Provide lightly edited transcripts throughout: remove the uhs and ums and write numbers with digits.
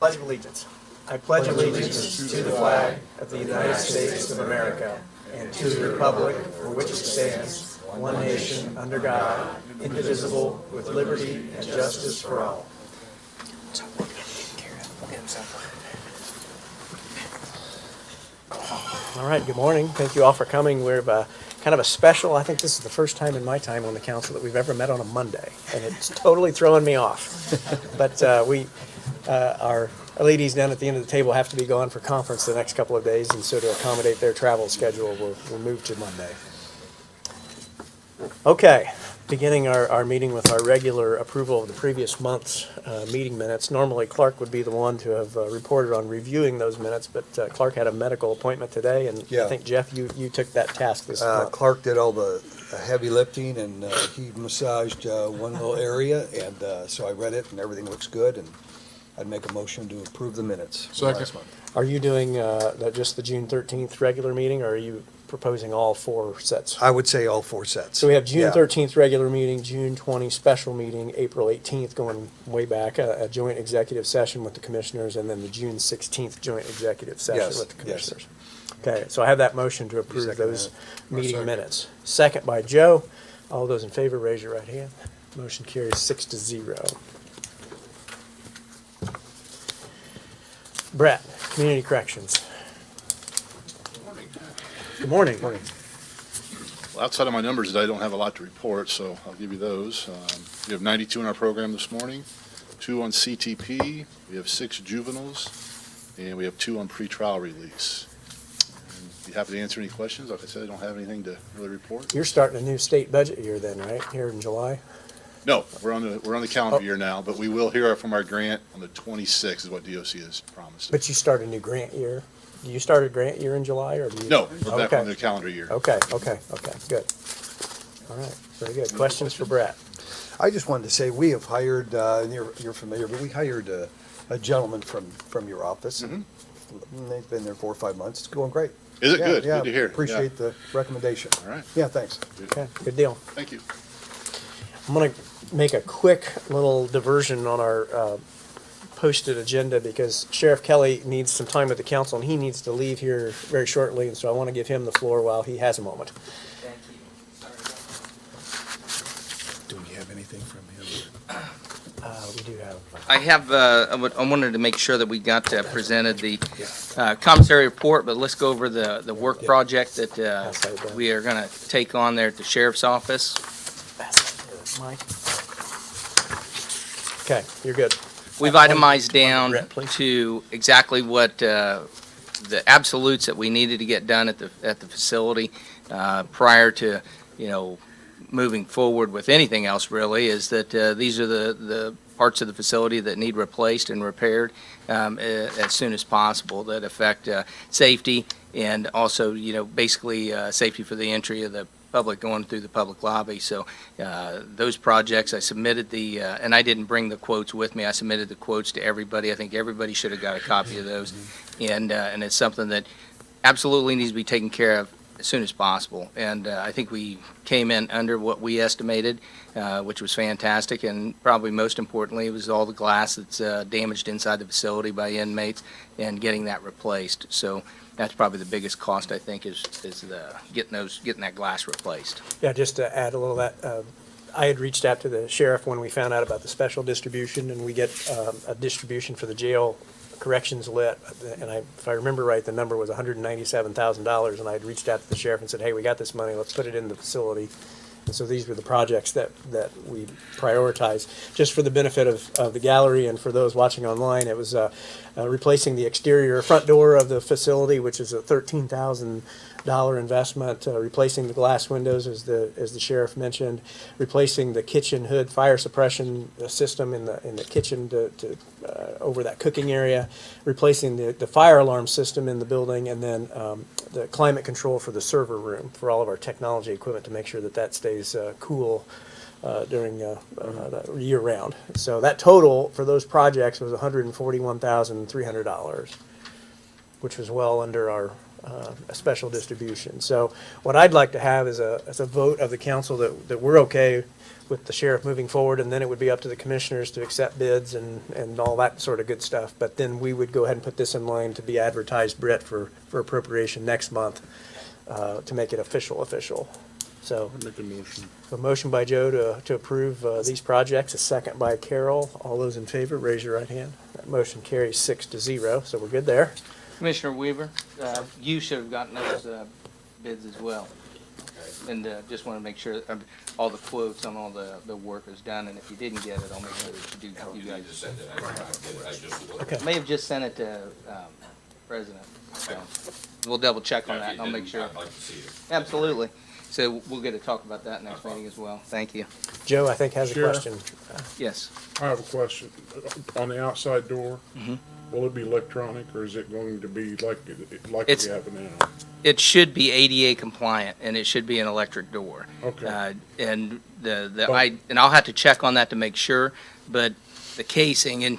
Pledge of Allegiance. I pledge allegiance to the flag of the United States of America and to the republic for which it stands, one nation, under God, indivisible, with liberty and justice for all. All right, good morning. Thank you all for coming. We're kind of a special, I think this is the first time in my time on the council that we've ever met on a Monday, and it's totally throwing me off. But our ladies down at the end of the table have to be gone for conference the next couple of days, and so to accommodate their travel schedule, we'll move to Monday. Okay, beginning our meeting with our regular approval of the previous month's meeting minutes. Normally Clark would be the one to have reported on reviewing those minutes, but Clark had a medical appointment today, and I think, Jeff, you took that task this month. Clark did all the heavy lifting, and he massaged one little area, and so I read it, and everything looks good, and I'd make a motion to approve the minutes from last month. Are you doing just the June 13th regular meeting, or are you proposing all four sets? I would say all four sets. So we have June Yeah. 13th regular meeting, June 20 special meeting, April 18th going way back, a joint executive session with the commissioners, and then the June 16th joint executive session Yes, with the yes. commissioners. Okay, so I have that motion to approve second those that? meeting minutes. Second by Joe. All those in favor, raise your right hand. Motion carries 6-0. Brett, Community Corrections. Good morning. Morning. Well, outside of my numbers today, I don't have a lot to report, so I'll give you those. We have 92 in our program this morning, 2 on CTP, we have 6 juveniles, and we have 2 on pretrial release. And be happy to answer any questions. Like I said, I don't have anything to really report. You're starting a new state budget year then, right, here in July? No, we're on the calendar year now, but we will hear from our grant on the 26th is what DOC has promised. But you start a new grant year. Do you start a grant year in July, or do you? No, we're back Okay. on the calendar year. Okay, good. All right, very good. Questions for Brett? I just wanted to say, we have hired, and you're familiar, but we hired a gentleman from your office. And they've been there 4 or 5 months. It's going great. Is it Yeah, good? yeah, Good to hear. Appreciate the recommendation. All right. Yeah, thanks. Okay, good deal. Thank you. I'm gonna make a quick little diversion on our posted agenda because Sheriff Kelly needs some time with the council and he needs to leave here very shortly, and so I want to give him the floor while he has a moment. Do we have anything from him? We do have. I have, I wanted to make sure that we got presented the commissary report, but let's go over the work project that we are going to take on there at the sheriff's office. Mike. Okay, you're good. We've itemized down Brett, please. to exactly what the absolutes that we needed to get done at the facility prior to, moving forward with anything else really, is that these are the parts of the facility that need replaced and repaired as soon as possible that affect safety and also, basically safety for the entry of the public going through the public lobby. So those projects, I submitted and I didn't bring the quotes with me. I submitted the quotes to everybody. I think everybody should have got a copy of those. And it's something that absolutely needs to be taken care of as soon as possible. And I think we came in under what we estimated, which was fantastic. And probably most importantly, it was all the glass that's damaged inside the facility by inmates and getting that replaced. So that's probably the biggest cost, I think, is getting that glass replaced. Yeah, just to add a little of that, I had reached out to the sheriff when we found out about the special distribution, and we get a distribution for the jail corrections lit, and if I remember right, the number was $197,000, and I had reached out to the sheriff and said, hey, we got this money, let's put it in the facility. And so these were the projects that we prioritized. Just for the benefit of the gallery and for those watching online, it was replacing the exterior front door of the facility, which is a $13,000 investment, replacing the glass windows, as the sheriff mentioned, replacing the kitchen hood fire suppression system in the kitchen to over that cooking area, replacing the fire alarm system in the building, and then the climate control for the server room for all of our technology equipment to make sure that stays cool during year round. So that total for those projects was $141,300, which was well under our a special distribution. So what I'd like to have is a vote of the council that we're okay with the sheriff moving forward, and then it would be up to the commissioners to accept bids and all that sort of good stuff. But then we would go ahead and put this in line to be advertised, Brett, for appropriation next month, to make it official. So Make a motion. a motion by Joe to approve these projects, a second by Carol. All those in favor, raise your right hand. That motion carries 6-0, so we're good there. Commissioner Weaver, you should have gotten those bids as well. And just want to make sure all the quotes on all the work is done, and if you didn't get it, I'll make sure that you guys. Okay. May have just sent it to President, so we'll double check on that, and I'll make sure. I'd like to see it. Absolutely. So we'll get to talk about that next meeting as well. Thank you. Joe, I think, has a Sure. question. Yes. I have a question. On the outside door, will it be electronic or is it going to be like It's- we have it now? It should be ADA compliant, and it should be an electric door. Okay. And and I'll have to check on that to make sure, but the casing, and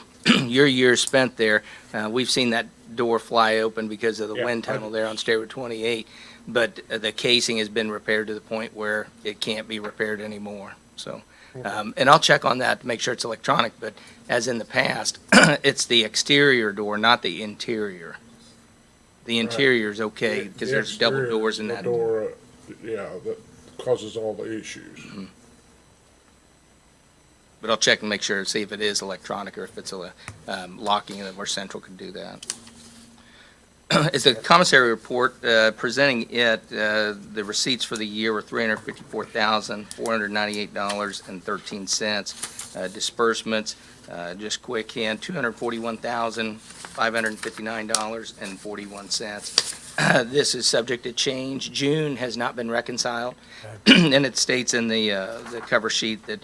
your years spent there, we've seen that door fly open because of the Yeah, wind tunnel there on State Road 28, but the casing has been repaired to the point where it can't be repaired anymore, so. And I'll check on that to make sure it's electronic, but as in the past, it's the exterior door, not the interior. The interior is okay, because The there's double exterior, doors in the that. door, yeah, that causes all the issues. But I'll check and make sure, see if it is electronic or if it's a locking, and where Central can do that. Is the commissary report presenting it, the receipts for the year were $354,498.13. Disbursements, just quick hand, $241,559.41. This is subject to change. June has not been reconciled, and it states in the cover sheet that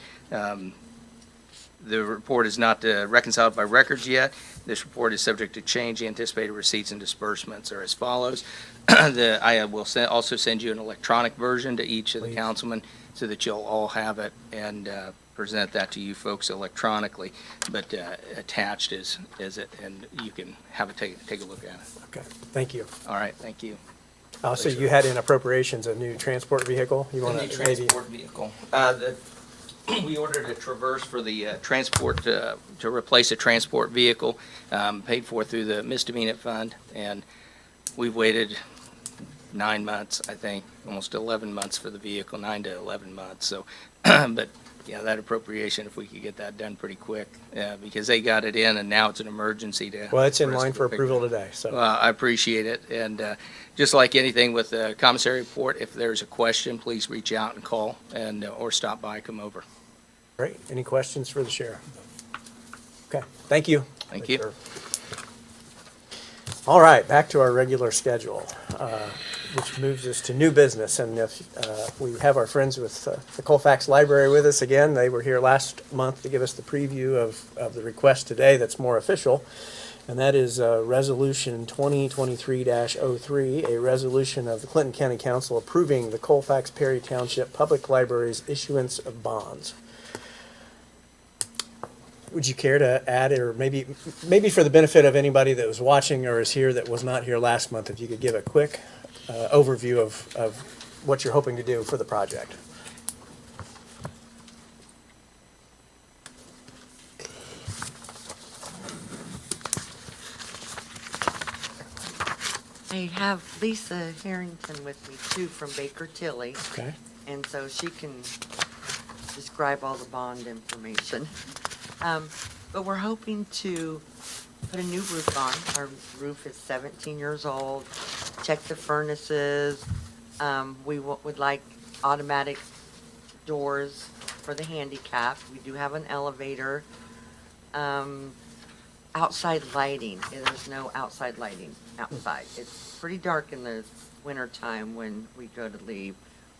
the report is not reconciled by records yet. This report is subject to change. The anticipated receipts and disbursements are as follows. I will also send you an electronic version to each of the Please. councilmen so that you'll all have it and present that to you folks electronically. But attached is it, and you can have it take a look at it. Okay, thank you. All right, thank you. So you had in appropriations a new transport vehicle? You want The to new maybe? transport vehicle. We ordered a Traverse for the transport, to replace a transport vehicle, paid for through the misdemeanor fund, and we've waited 9 months, I think, almost 11 months for the vehicle, 9 to 11 months, so, but, yeah, that appropriation, if we could get that done pretty quick, because they got it in, and now it's an emergency to. Well, it's in us line to for pick- approval today, so. Well, I appreciate it, and just like anything with the commissary report, if there's a question, please reach out and call, and or stop by, come over. Great. Any questions for the sheriff? Okay, thank you. Thank you. Sir. All right, back to our regular schedule, which moves us to new business. And if we have our friends with the Colfax Library with us again, they were here last month to give us the preview of the request today that's more official. And that is Resolution 2023-03, a resolution of the Clinton County Council approving the Colfax Perry Township Public Library's issuance of bonds. Would you care to add, or maybe for the benefit of anybody that was watching or is here that was not here last month, if you could give a quick overview of what you're hoping to do for the project? I have Lisa Harrington with me too from Baker Tilly, Okay. and so she can describe all the bond information. But we're hoping to put a new roof on. Our roof is 17 years old. Check the furnaces. We would like automatic doors for the handicap. We do have an elevator. Outside lighting, there's no outside lighting outside. It's pretty dark in the winter time when we go to leave.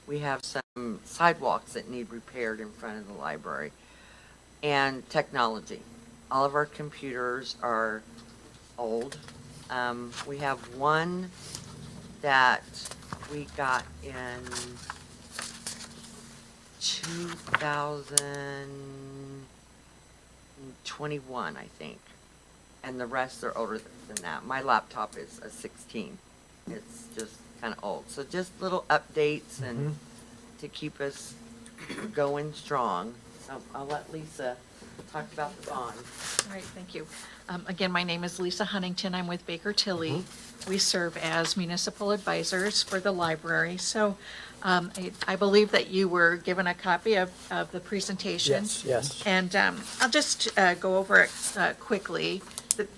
We have some sidewalks that need repaired in front of the library. And technology. All of our computers are old. We have one that we got in 2021, I think. And the rest are older than that. My laptop is a 16. It's just kind of old. So just little updates and to keep us going strong. So I'll let Lisa talk about the bond. All right, thank you. Again, my name is Lisa Huntington. I'm with Baker Tilly. We serve as municipal advisors for the library. So I believe that you were given a copy of the presentation. Yes. And I'll just go over it quickly.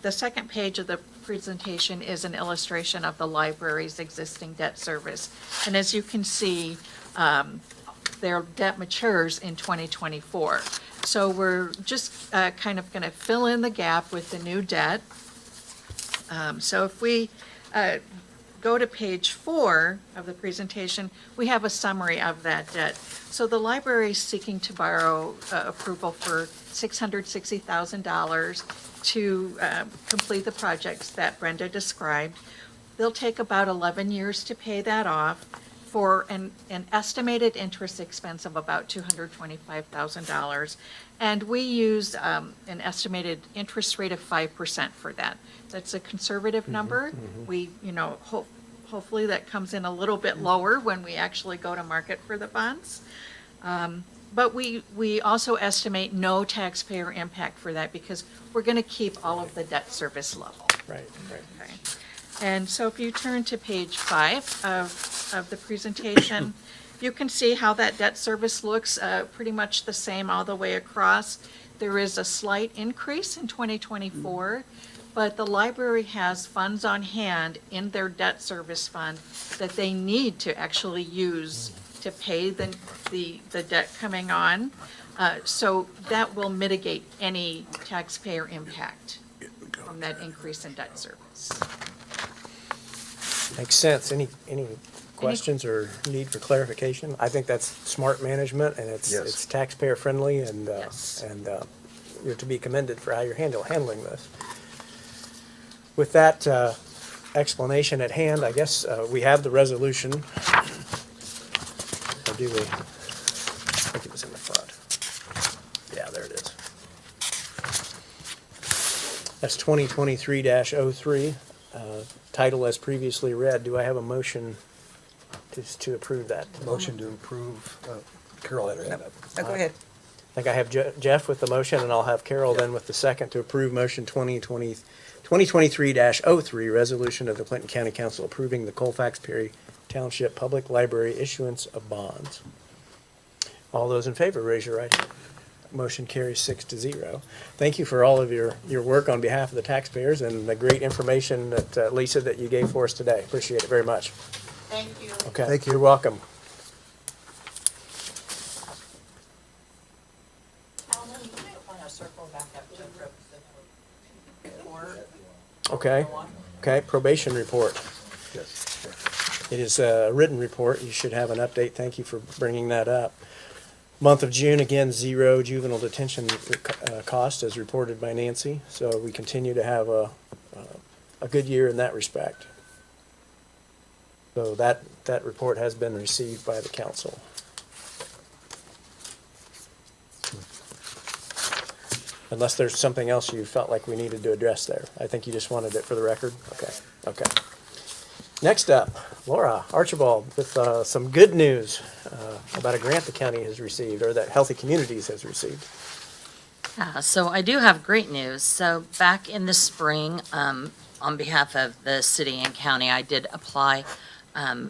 The second page of the presentation is an illustration of the library's existing debt service. And as you can see, their debt matures in 2024. So we're just kind of going to fill in the gap with the new debt. So if we go to page 4 of the presentation, we have a summary of that debt. So the library is seeking to borrow approval for $660,000 to complete the projects that Brenda described. They'll take about 11 years to pay that off for an estimated interest expense of about $225,000. And we used an estimated interest rate of 5% for that. That's a conservative number. We, hopefully that comes in a little bit lower when we actually go to market for the bonds. But we also estimate no taxpayer impact for that because we're going to keep all of the debt service level. Right. Okay. And so if you turn to page 5 of the presentation, you can see how that debt service looks pretty much the same all the way across. There is a slight increase in 2024, but the library has funds on hand in their debt service fund that they need to actually use to pay the debt coming on. So that will mitigate any taxpayer impact from that increase in debt service. Makes sense. Any questions or need for clarification? I think that's smart management, and Yes. it's taxpayer friendly, and Yes. you're to be commended for how you're handling this. With that explanation at hand, I guess we have the resolution. Or do we? I think it was in the front. Yeah, there it is. That's 2023-03. Title as previously read. Do I have a motion to approve that? Motion to approve, Carol had her hand up. Go ahead. I think I have Jeff with the motion, and I'll have Carol then with the second to approve motion 2023-03, resolution of the Clinton County Council approving the Colfax Perry Township Public Library issuance of bonds. All those in favor, raise your right hand. Motion carries 6-0. Thank you for all of your work on behalf of the taxpayers and the great information that, Lisa, that you gave for us today. Appreciate it very much. Thank you. Okay. Thank you. You're welcome. Alan, you might want to circle back up to report. Okay. Okay, probation report. Yes. It is a written report. You should have an update. Thank you for bringing that up. Month of June, again, 0 juvenile detention cost as reported by Nancy. So we continue to have a good year in that respect. So that report has been received by the council. Unless there's something else you felt like we needed to address there. I think you just wanted it for the record? Okay. Next up, Laura Archibald with some good news about a grant the county has received, or that Healthy Communities has received. So I do have great news. So back in the spring, on behalf of the city and county, I did apply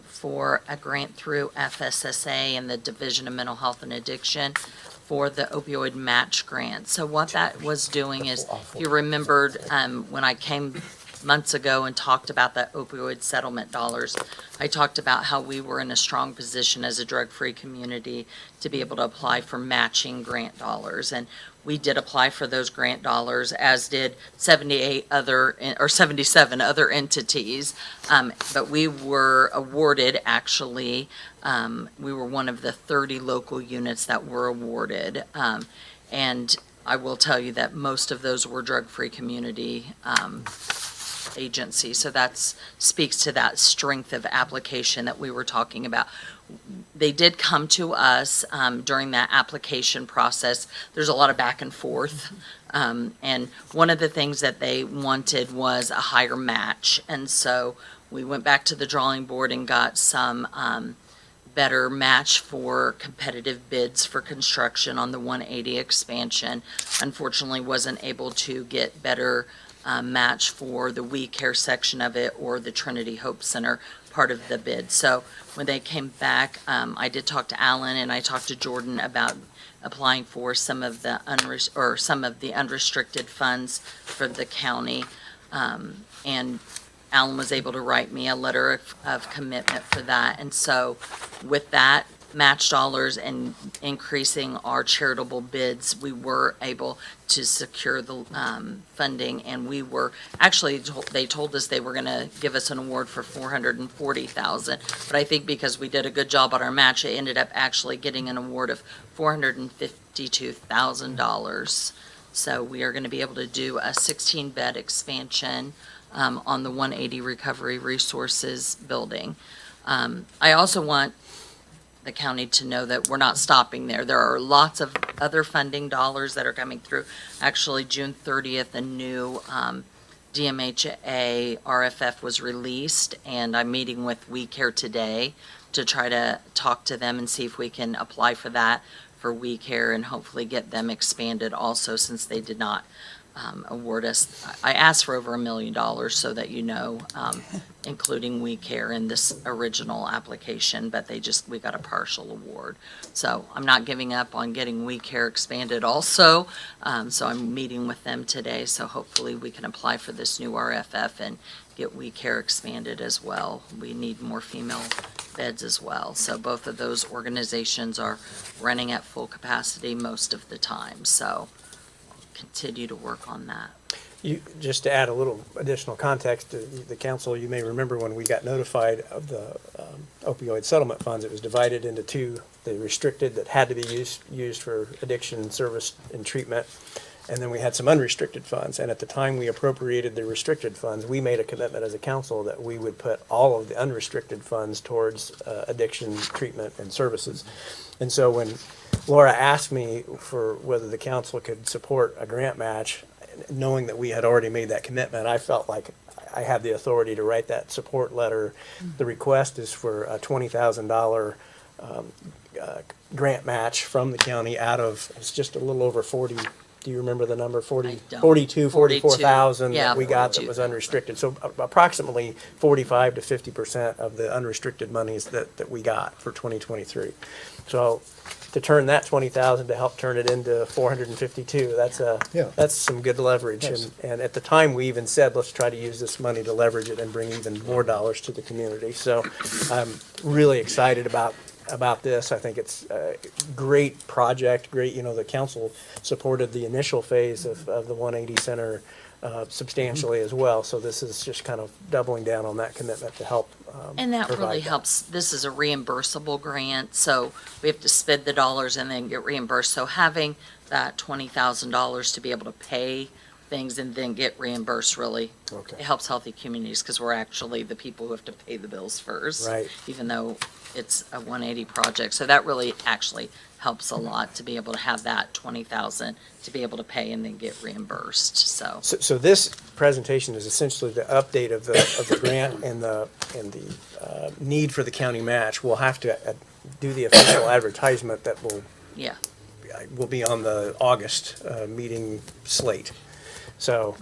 for a grant through FSSA and the Division of Mental Health and Addiction for the opioid match grant. So what that was doing is, if you remembered, when I came months ago and talked about the opioid settlement dollars, I talked about how we were in a strong position as a drug-free community to be able to apply for matching grant dollars. And we did apply for those grant dollars, as did 77 other entities. But we were awarded, actually, we were one of the 30 local units that were awarded. And I will tell you that most of those were drug-free community agency. So that speaks to that strength of application that we were talking about. They did come to us during that application process. There's a lot of back and forth. And one of the things that they wanted was a higher match. And so we went back to the drawing board and got some better match for competitive bids for construction on the 180 expansion. Unfortunately, wasn't able to get better match for the We Care section of it or the Trinity Hope Center part of the bid. So when they came back, I did talk to Alan and I talked to Jordan about applying for some of the unrestricted funds for the county. And Alan was able to write me a letter of commitment for that. And so with that match dollars and increasing our charitable bids, we were able to secure the funding. And we were, actually, they told us they were going to give us an award for $440,000. But I think because we did a good job on our match, it ended up actually getting an award of $452,000. So we are going to be able to do a 16-bed expansion on the 180 Recovery Resources building. I also want the county to know that we're not stopping there. There are lots of other funding dollars that are coming through. Actually, June 30th, a new DMHA RFF was released, and I'm meeting with We Care today to try to talk to them and see if we can apply for that for We Care and hopefully get them expanded also, since they did not award us. I asked for over $1 million, so that you know, including We Care in this original application, but we got a partial award. So I'm not giving up on getting We Care expanded also. So I'm meeting with them today, so hopefully we can apply for this new RFF and get We Care expanded as well. We need more female beds as well. So both of those organizations are running at full capacity most of the time. So continue to work on that. Just to add a little additional context to the council, you may remember when we got notified of the opioid settlement funds, it was divided into two: the restricted that had to be used for addiction service and treatment, and then we had some unrestricted funds. And at the time we appropriated the restricted funds, we made a commitment as a council that we would put all of the unrestricted funds towards addiction treatment and services. And so when Laura asked me for whether the council could support a grant match, knowing that we had already made that commitment, I felt like I had the authority to write that support letter. The request is for a $20,000 grant match from the county out of, it's just a little over 40. Do you remember the number? 44,000 Yeah, that we got that 42. was unrestricted. So approximately 45 to 50% of the unrestricted monies that we got for 2023. So to turn that 20,000 to help turn it into 452, that's some good leverage. Yes. And at the time, we even said, let's try to use this money to leverage it and bring even more dollars to the community. So I'm really excited about this. I think it's a great project, great, the council supported the initial phase of the 180 Center substantially as well. So this is just kind of doubling down on that commitment to help And that provide really helps. This is a reimbursable grant, so we have to spend the dollars and then get reimbursed. So having that $20,000 to be able to pay things and then get reimbursed really, Okay. it helps Healthy Communities, because we're actually the people who have to pay the bills first. Right. Even though it's a 180 project. So that really actually helps a lot to be able to have that 20,000 to be able to pay and then get reimbursed, so. So this presentation is essentially the update of the grant and the need for the county match. We'll have to do the official advertisement that will be on the August meeting slate. So,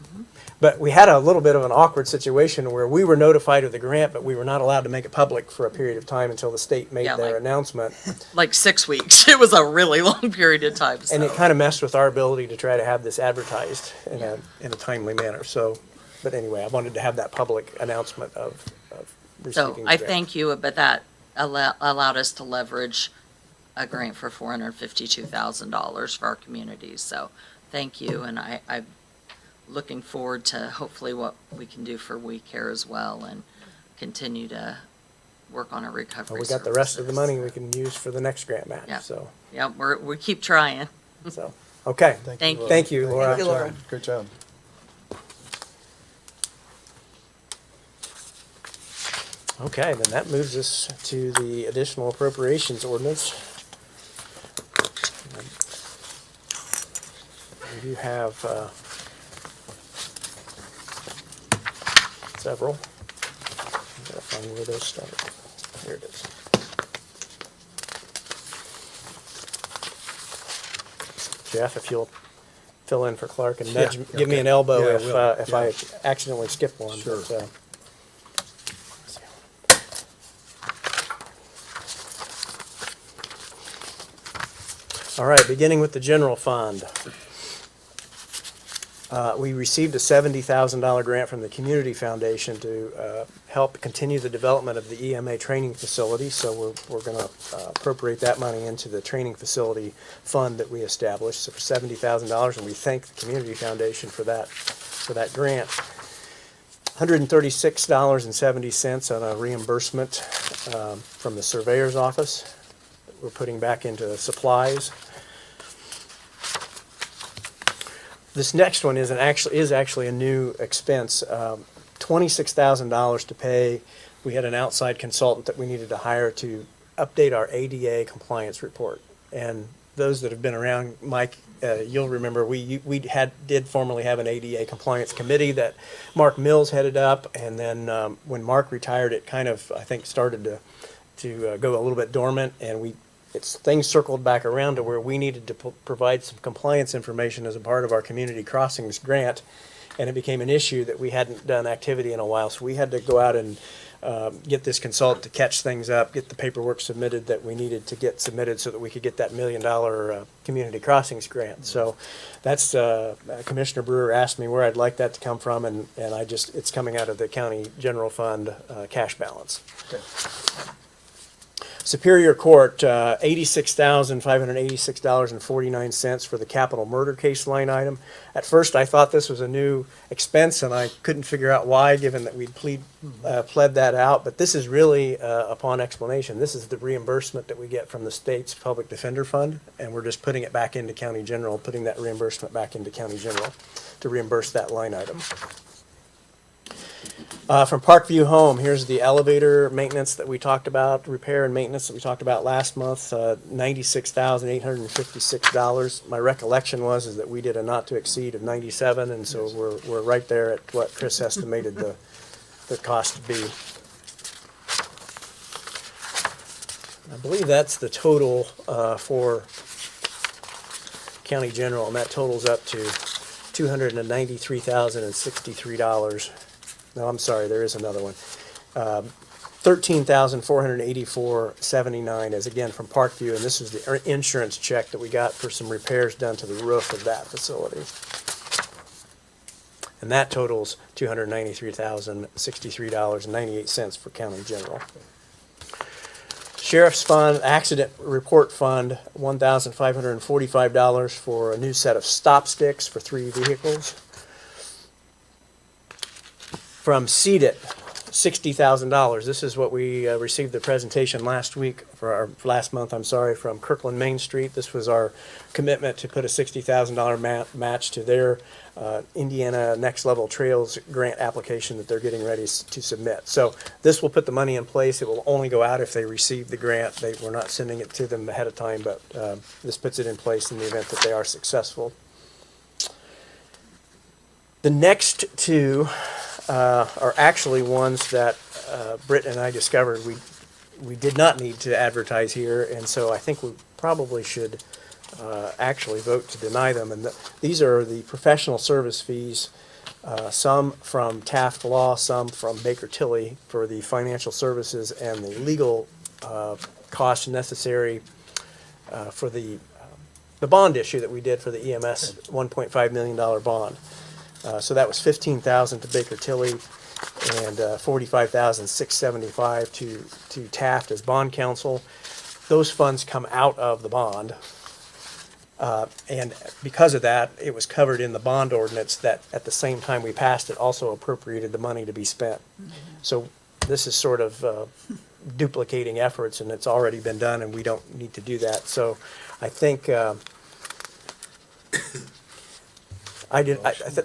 but we had a little bit of an awkward situation where we were notified of the grant, but we were not allowed to make it public for a period of time until the state made Yeah, their like- announcement. Like 6 weeks. It was a really long period of time, so. And it kind of messed with our ability to try to have this advertised in a timely manner. So, but anyway, I wanted to have that public announcement of receiving So the I grant. thank you, but that allowed us to leverage a grant for $452,000 for our communities. So thank you, and I'm looking forward to hopefully what we can do for We Care as well and continue to work on our recovery Well, we got the rest of the services. money we can use for the next grant match, Yeah. so, Yeah, we keep trying. okay. Thank you. Thank you, Laura. Thank you, Laura. Great job. Okay, then that moves us to the additional appropriations ordinance. We do have several. find where those start. Here it is. Jeff, if you'll fill in for Clark and nudge, Yeah, give me okay. an elbow Yeah, I if, will. if Yeah. I accidentally skip one. Sure. but, all right, beginning with the general fund. We received a $70,000 grant from the Community Foundation to help continue the development of the EMA training facility. So we're going to appropriate that money into the training facility fund that we established. So for $70,000, and we thank the Community Foundation for that grant. $136.70 on a reimbursement from the surveyor's office that we're putting back into supplies. This next one is actually a new expense, $26,000 to pay. We had an outside consultant that we needed to hire to update our ADA compliance report. And those that have been around, Mike, you'll remember we did formerly have an ADA compliance committee that Mark Mills headed up, and then when Mark retired, it kind of, I think, started to go a little bit dormant, and things circled back around to where we needed to provide some compliance information as a part of our community crossings grant, and it became an issue that we hadn't done activity in a while, so we had to go out and get this consultant to catch things up, get the paperwork submitted that we needed to get submitted so that we could get that $1 million community crossings grant. So that's, Commissioner Brewer asked me where I'd like that to come from, and it's coming out of the county general fund cash balance. Okay. Superior Court, $86,586.49 for the capital murder case line item. At first, I thought this was a new expense, and I couldn't figure out why, given that we'd pled that out. But this is really, upon explanation, this is the reimbursement that we get from the state's public defender fund, and we're just putting it back into county general, putting that reimbursement back into county general to reimburse that line item. From Parkview Home, here's the elevator maintenance that we talked about, repair and maintenance that we talked about last month, $96,856. My recollection is that we did a not to exceed of 97, and so we're right there at what Chris estimated the cost to be. I believe that's the total for county general, and that totals up to $293,063. No, I'm sorry, there is another one. $13,484.79 is again from Parkview, and this is the insurance check that we got for some repairs done to the roof of that facility. And that totals $293,063.98 for county general. Sheriff's Fund, Accident Report Fund, $1,545 for a new set of stop sticks for 3 vehicles. From CEDIT, $60,000. This is what we received the presentation last month, from Kirkland Main Street. This was our commitment to put a $60,000 match to their Indiana Next Level Trails grant application that they're getting ready to submit. So this will put the money in place. It will only go out if they receive the grant. We're not sending it to them ahead of time, but this puts it in place in the event that they are successful. The next two are actually ones that Britt and I discovered we did not need to advertise here, and so I think we probably should actually vote to deny them. And these are the professional service fees, some from Taft Law, some from Baker Tilly for the financial services and the legal costs necessary for the bond issue that we did for the EMS $1.5 million bond. So that was $15,000 to Baker Tilly and $45,675 to Taft as bond counsel. Those funds come out of the bond. And because of that, it was covered in the bond ordinance that at the same time we passed it also appropriated the money to be spent. So this is sort of duplicating efforts, and it's already been done, and we don't need to do that. So I think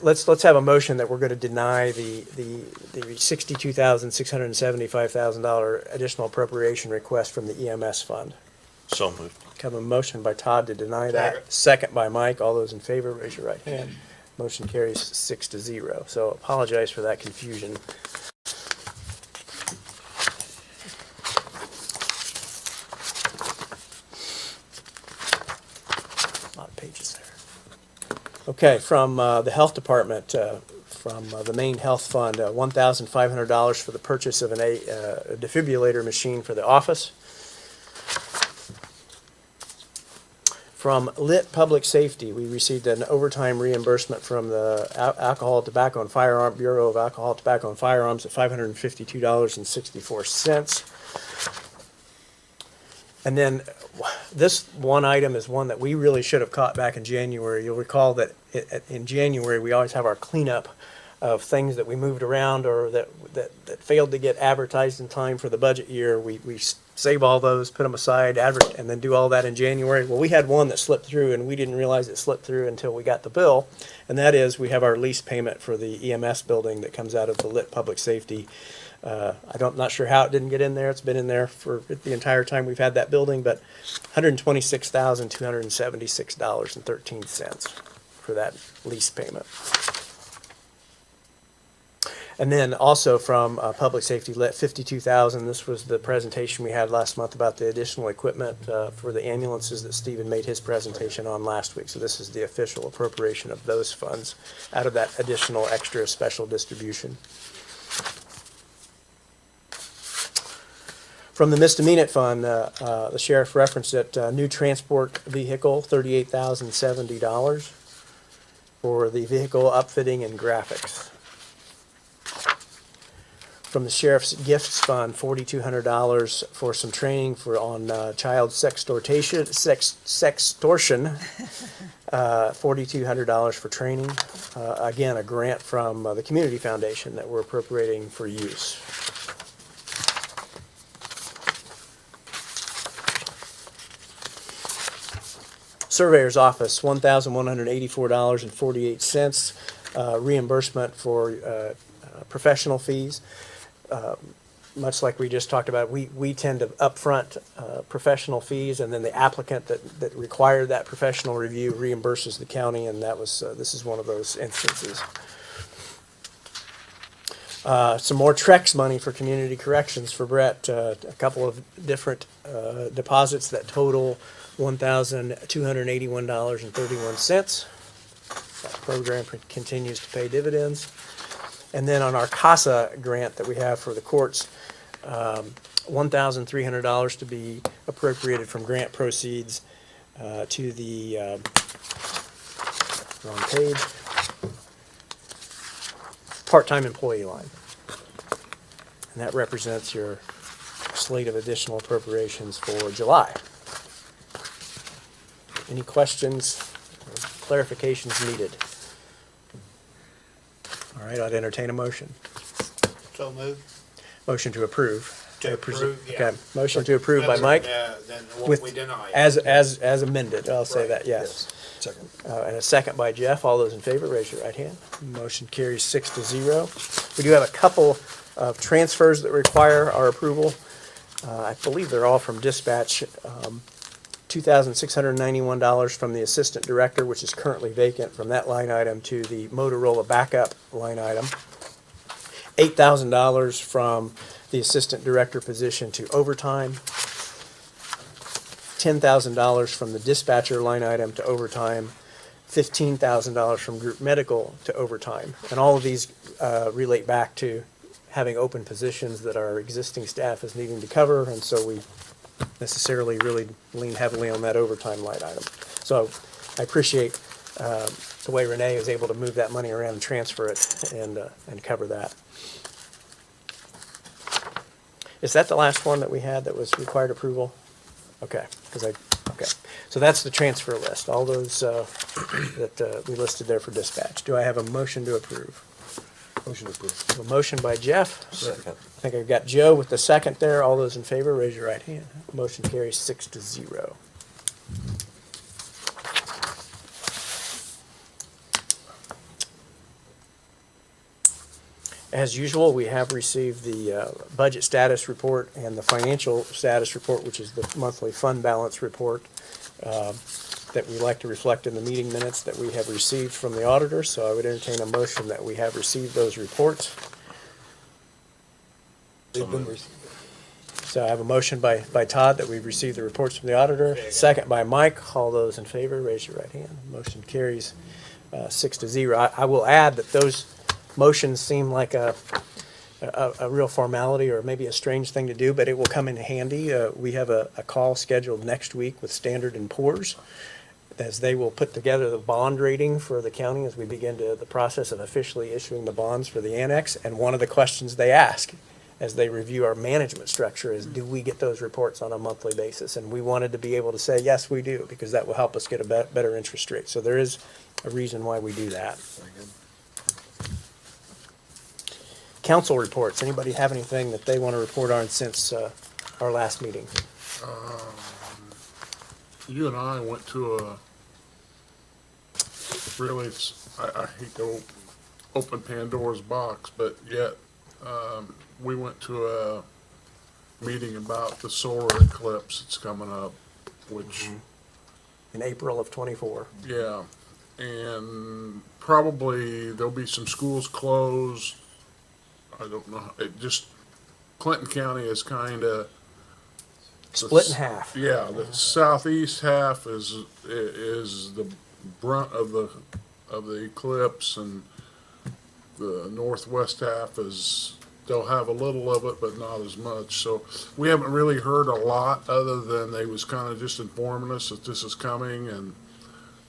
let's have a motion that we're going to deny the $62,675,000 additional appropriation request from the EMS fund. So moved. Have a motion by Todd to deny that. Second by Mike. All those in favor, raise your right hand. Motion carries 6-0. So apologize for that confusion. Okay, from the Health Department, from the main health fund, $1,500 for the purchase of a defibrillator machine for the office. From Lit Public Safety, we received an overtime reimbursement from the Alcohol, Tobacco, and Firearm Bureau of Alcohol, Tobacco, and Firearms at $552.64. And then this one item is one that we really should have caught back in January. You'll recall that in January, we always have our cleanup of things that we moved around or that failed to get advertised in time for the budget year. We save all those, put them aside, and then do all that in January. Well, we had one that slipped through, and we didn't realize it slipped through until we got the bill. And that is, we have our lease payment for the EMS building that comes out of the Lit Public Safety. I'm not sure how it didn't get in there. It's been in there for the entire time we've had that building, but $126,276.13 for that lease payment. And then also from Public Safety Lit, $52,000. This was the presentation we had last month about the additional equipment for the ambulances that Stephen made his presentation on last week. So this is the official appropriation of those funds out of that additional extra special distribution. From the misdemeanor fund, the sheriff referenced it, new transport vehicle, $38,070 for the vehicle upfitting and graphics. From the sheriff's gifts fund, $4,200 for some training on child sextortion, $4,200 for training. Again, a grant from the Community Foundation that we're appropriating for use. Surveyor's office, $1,184.48, reimbursement for professional fees. Much like we just talked about, we tend to upfront professional fees, and then the applicant that required that professional review reimburses the county, and that was this is one of those instances. Some more Trex money for community corrections for Brett. A couple of different deposits that total $1,281.31. That program continues to pay dividends. And then on our CASA grant that we have for the courts, $1,300 to be appropriated from grant proceeds to the wrong page, part-time employee line. And that represents your slate of additional appropriations for July. Any questions or clarifications needed? All right, I'd entertain a motion. So moved. Motion to approve. To approve, yeah. Okay, motion to approve by Mike, Then what with, we deny. as amended, I'll say that, yes. Second. And a second by Jeff. All those in favor, raise your right hand. Motion carries 6-0. We do have a couple of transfers that require our approval. I believe they're all from dispatch. $2,691 from the assistant director, which is currently vacant, from that line item to the Motorola backup line item. $8,000 from the assistant director position to overtime. $10,000 from the dispatcher line item to overtime. $15,000 from group medical to overtime. And all of these relate back to having open positions that our existing staff is needing to cover, and so we necessarily really lean heavily on that overtime line item. So I appreciate the way Renee is able to move that money around and transfer it and cover that. Is that the last one that we had that was required approval? Okay, okay. So that's the transfer list, all those that we listed there for dispatch. Do I have a motion to approve? Motion approved. A motion by Jeff. Second. I think I've got Joe with the second there. All those in favor, raise your right hand. Motion carries 6-0. As usual, we have received the budget status report and the financial status report, which is the monthly fund balance report that we like to reflect in the meeting minutes that we have received from the auditor. So I would entertain a motion that we have received those reports. They've been So I have a motion by Todd that we've received the reports from the auditor. Second by Mike. All those in favor, raise your right hand. Motion carries 6-0. I will add that those motions seem like a real formality or maybe a strange thing to do, but it will come in handy. We have a call scheduled next week with Standard & Poor's, as they will put together the bond rating for the county as we begin the process of officially issuing the bonds for the annex. And one of the questions they ask as they review our management structure is, do we get those reports on a monthly basis? And we wanted to be able to say, yes, we do, because that will help us get a better interest rate. So there is a reason why we do that. Council reports. Anybody have anything that they want to report on since our last meeting? You and I went to I hate to open Pandora's box, but yet, we went to a meeting about the solar eclipse that's coming up, which, In April of '24. yeah, and probably there'll be some schools closed. I don't know, Clinton County is kinda. Split in half. Yeah, the southeast half is the brunt of the eclipse, and the northwest half they'll have a little of it, but not as much. So we haven't really heard a lot, other than they was kind of just informing us that this is coming, and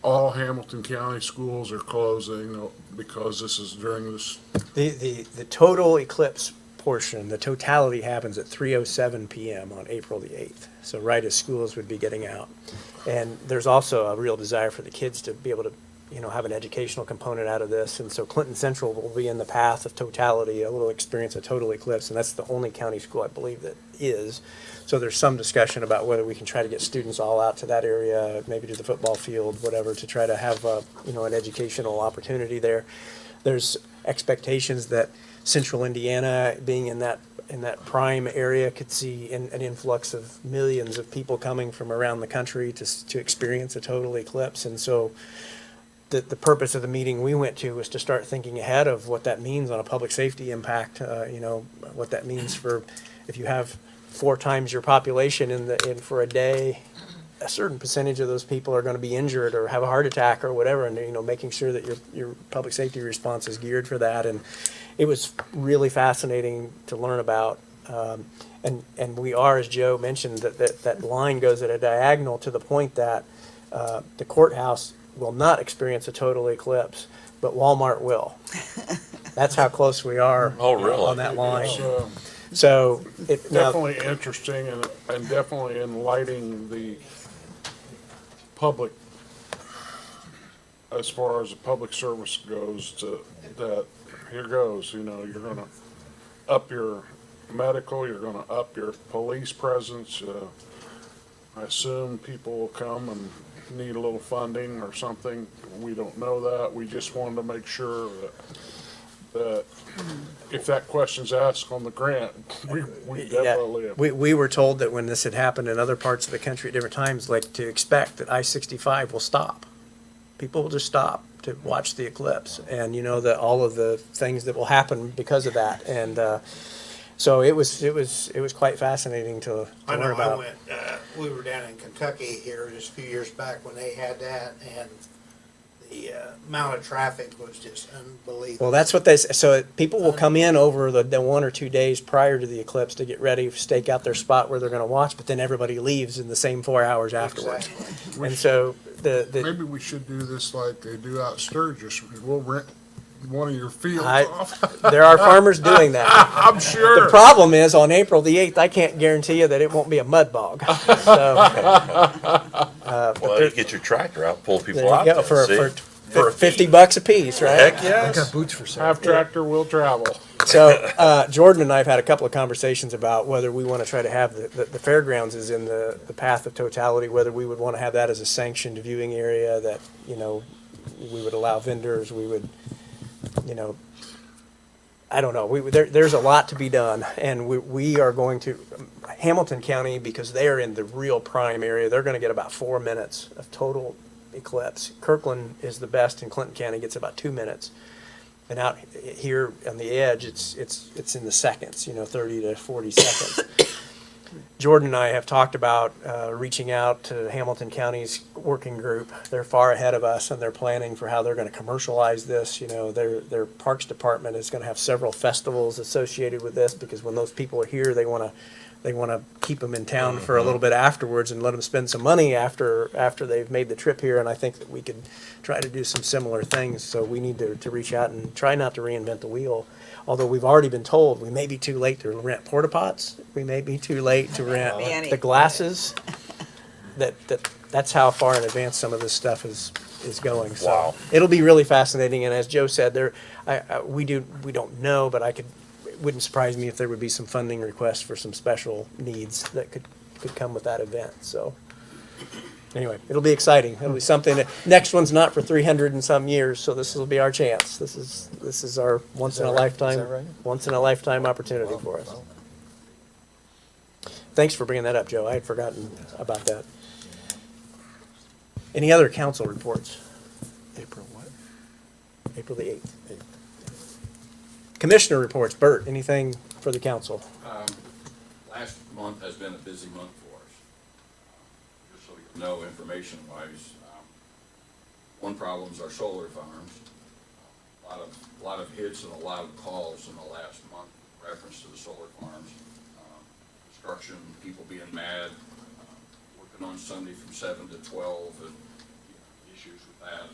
all Hamilton County schools are closing because this is during this. The total eclipse portion, the totality happens at 3:07 p.m. on April the 8th. So right as schools would be getting out. And there's also a real desire for the kids to be able to, have an educational component out of this. And so Clinton Central will be in the path of totality, a little experience of total eclipse. And that's the only county school, I believe, that is. So there's some discussion about whether we can try to get students all out to that area, maybe to the football field, whatever, to try to have, an educational opportunity there. There's expectations that Central Indiana, being in that prime area, could see an influx of millions of people coming from around the country to experience a total eclipse. And so the purpose of the meeting we went to was to start thinking ahead of what that means on a public safety impact, what that means for if you have 4 times your population in for a day, a certain percentage of those people are going to be injured or have a heart attack or whatever, and making sure that your public safety response is geared for that. And it was really fascinating to learn about. And we are, as Joe mentioned, that line goes at a diagonal to the point that the courthouse will not experience a total eclipse, but Walmart will. That's how close we are on that line. It's So definitely interesting and definitely enlightening the public, as far as the public service goes, that here goes, you're gonna up your medical, you're gonna up your police presence. I assume people will come and need a little funding or something. We don't know that. We just wanted to make sure that if that question's asked on the grant, we definitely. we were told that when this had happened in other parts of the country at different times, like to expect that I-65 will stop. People will just stop to watch the eclipse, and that all of the things that will happen because of that. And so it was quite fascinating to I learn know, I about. went, we were down in Kentucky here just a few years back when they had that, and the amount of traffic was just unbelievable. Well, that's what they say. So people will come in over the 1 or 2 days prior to the eclipse to get ready, stake out their spot where they're going to watch, but then everybody leaves in the same 4 hours afterwards. Exactly. And so Maybe we should do this like they do out Sturgis. We'll rent one of your fields I- off. there are farmers doing that. I'm The sure. problem is, on April the 8th, I can't guarantee you that it won't be a mud bog. So, Well, you get your tractor out, pull people there you out go, there, for see? for $50 a piece, right? Heck I yes. got boots for sale. Half tractor will travel. So Jordan and I have had a couple of conversations about whether we want to try to have the fairgrounds is in the path of totality, whether we would want to have that as a sanctioned viewing area that, we would allow vendors, we would, I don't know. There's a lot to be done, and we are going to, Hamilton County, because they are in the real prime area, they're going to get about 4 minutes of total eclipse. Kirkland is the best, and Clinton County gets about 2 minutes. And out here on the edge, it's in the seconds, 30 to 40 seconds. Jordan and I have talked about reaching out to Hamilton County's working group. They're far ahead of us, and they're planning for how they're going to commercialize this. You know, their Parks Department is going to have several festivals associated with this, because when those people are here, they want to keep them in town for a little bit afterwards and let them spend some money after they've made the trip here. And I think that we could try to do some similar things. So we need to reach out and try not to reinvent the wheel. Although we've already been told we may be too late to rent porta pots, we may be too late to rent Manny. the glasses. That's how far in advance some of this stuff is going. So Wow. it'll be really fascinating. And as Joe said, we don't know, but it wouldn't surprise me if there would be some funding requests for some special needs that could come with that event. So anyway, it'll be exciting. It'll be something next one's not for 300 and some years, so this will be our chance. This is our once in a lifetime opportunity for us. Thanks for bringing that up, Joe. I had forgotten about that. Any other council reports? April what? April the 8th. Commissioner reports. Bert, anything for the council? Last month has been a busy month for us. Just so you know, information-wise, one problem is our solar farms. A lot of hits and a lot of calls in the last month in reference to the solar farms. Construction, people being mad, working on Sunday from 7 to 12, and issues with that.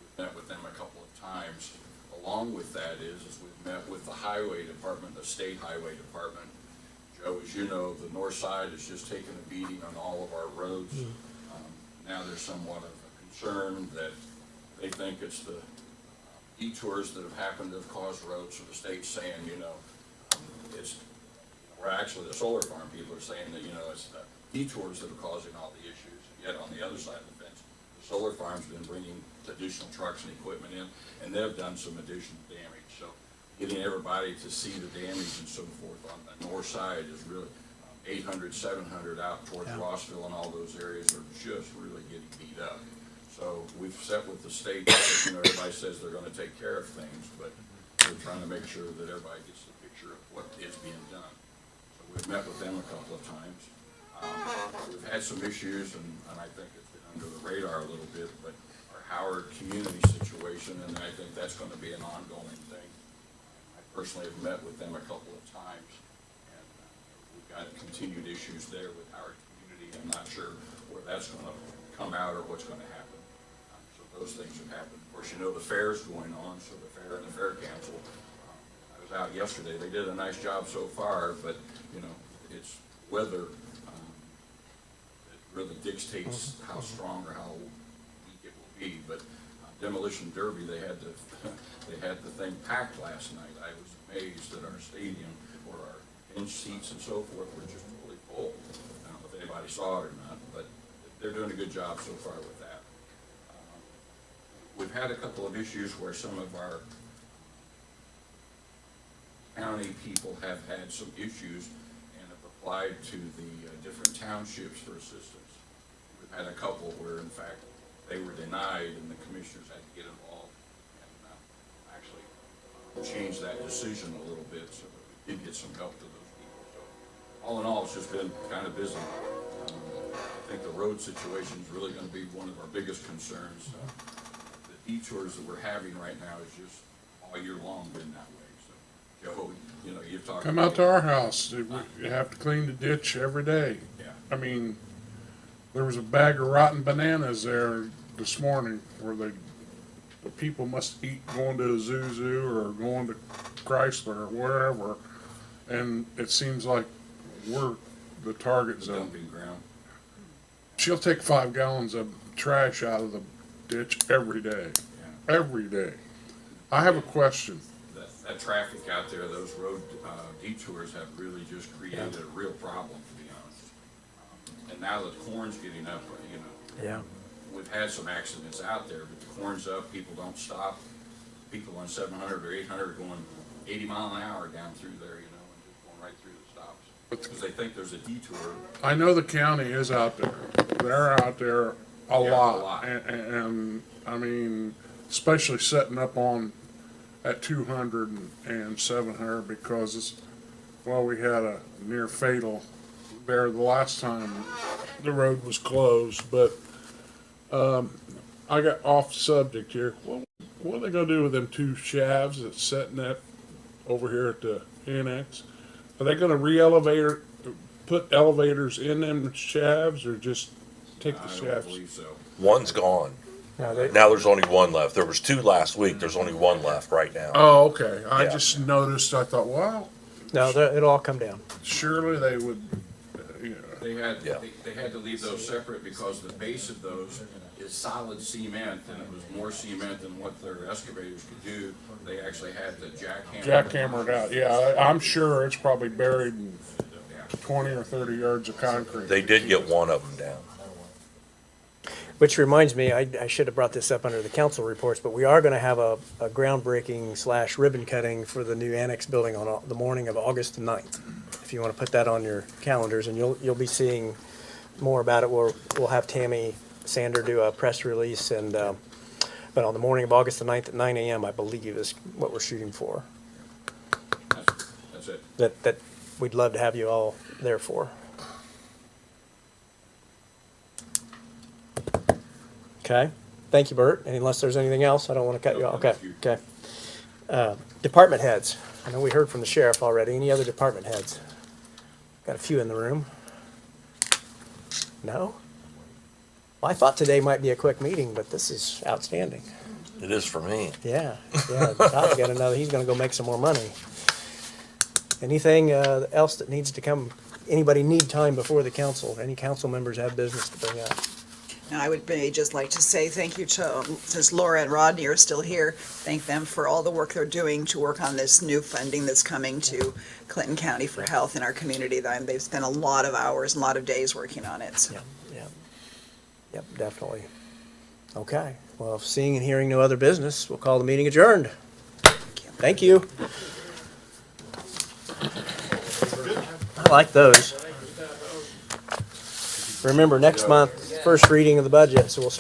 We've met with them a couple of times. Along with that is we've met with the highway department, the state highway department. Joe, as you know, the north side has just taken a beating on all of our roads. Now there's somewhat of a concern that they think it's the detours that have happened that have caused roads. So the state's saying, or actually the solar farm people are saying that, it's the detours that are causing all the issues. Yet on the other side of the fence, the solar farm's been bringing additional trucks and equipment in, and they've done some additional damage. So getting everybody to see the damage and so forth on the north side is really 800, 700 out towards Rossville and all those areas are just really getting beat up. So we've set with the state, everybody says they're gonna take care of things, but we're trying to make sure that everybody gets the picture of what is being done. So we've met with them a couple of times. We've had some issues, and I think it's been under the radar a little bit, but our Howard community situation, and I think that's gonna be an ongoing thing. I personally have met with them a couple of times, and we've got continued issues there with our community. I'm not sure where that's gonna come out or what's gonna happen. So those things have happened. Of course, the fair's going on, so the fair and the fair council. I was out yesterday. They did a nice job so far, but, it's weather that really dictates how strong or how weak it will be. But Demolition Derby, they had the thing packed last night. I was amazed that our stadium or our bench seats and so forth were just totally full. I don't know if anybody saw it or not, but they're doing a good job so far with that. We've had a couple of issues where some of our county people have had some issues and have applied to the different townships for assistance. We've had a couple where, in fact, they were denied and the commissioners had to get involved and actually change that decision a little bit so that we did get some help to those people. So all in all, it's just been kind of busy. I think the road situation is really going to be one of our biggest concerns. The detours that we're having right now is just all year long been that way. So, Joe, you've talked. Come out to our house. You have to clean the ditch every day. Yeah. I mean, there was a bag of rotten bananas there this morning where the people must eat going to Zuzu or going to Chrysler or wherever. And it seems like we're the target zone. Dumping ground. She'll take 5 gallons of trash out of the ditch every day. Yeah. Every day. I have a question. That traffic out there, those road detours have really just created a real problem, to be honest. And now that corn's getting up, Yeah. we've had some accidents out there, but the corn's up, people don't stop. People on 700 or 800 are going 80 mile an hour down through there, and just going right through the stops. Because they think there's a detour. I know the county is out there. They're out there a Yeah, lot. a lot. And I mean, especially setting up at 200 and 700 because we had a near fatal there the last time the road was closed, but, I got off subject here. What are they gonna do with them two shafts that's setting that over here at the annex? Are they gonna put elevators in them shafts or just take the I don't shafts? believe so. One's gone. No, Now there's only one left. There was two last week. There's only one left right now. Oh, okay. I Yeah. just noticed, I thought, well, no, it'll all come down. surely they would, They had, Yeah. they had to leave those separate because the base of those is solid cement, and it was more cement than what their excavators could do. They actually had to jackhammer it out. Yeah, I'm sure it's probably buried in 20 or 30 yards of concrete. They did get one of them down. Which reminds me, I should have brought this up under the council reports, but we are gonna have a groundbreaking / ribbon cutting for the new annex building on the morning of August the 9th. If you wanna put that on your calendars, and you'll be seeing more about it. We'll have Tammy Sander do a press release, and, but on the morning of August the 9th at 9 AM, I believe is what we're shooting for. That's it. That we'd love to have you all there for. Okay, thank you, Bert. And unless there's anything else, I don't want to cut you off. Okay, okay. Department heads. I know we heard from the sheriff already. Any other department heads? Got a few in the room. No? Well, I thought today might be a quick meeting, but this is outstanding. It is for me. Yeah, Todd's got another, he's gonna go make some more money. Anything else that needs to come, anybody need time before the council? Any council members have business to bring up? And I would just like to say thank you to, since Laura and Rodney are still here, thank them for all the work they're doing to work on this new funding that's coming to Clinton County for health in our community. They've spent a lot of hours, a lot of days working on it. So. Yep, definitely. Okay, well, if seeing and hearing no other business, we'll call the meeting adjourned. Thank you. I like those. Remember, next month, first reading of the budget, so we'll start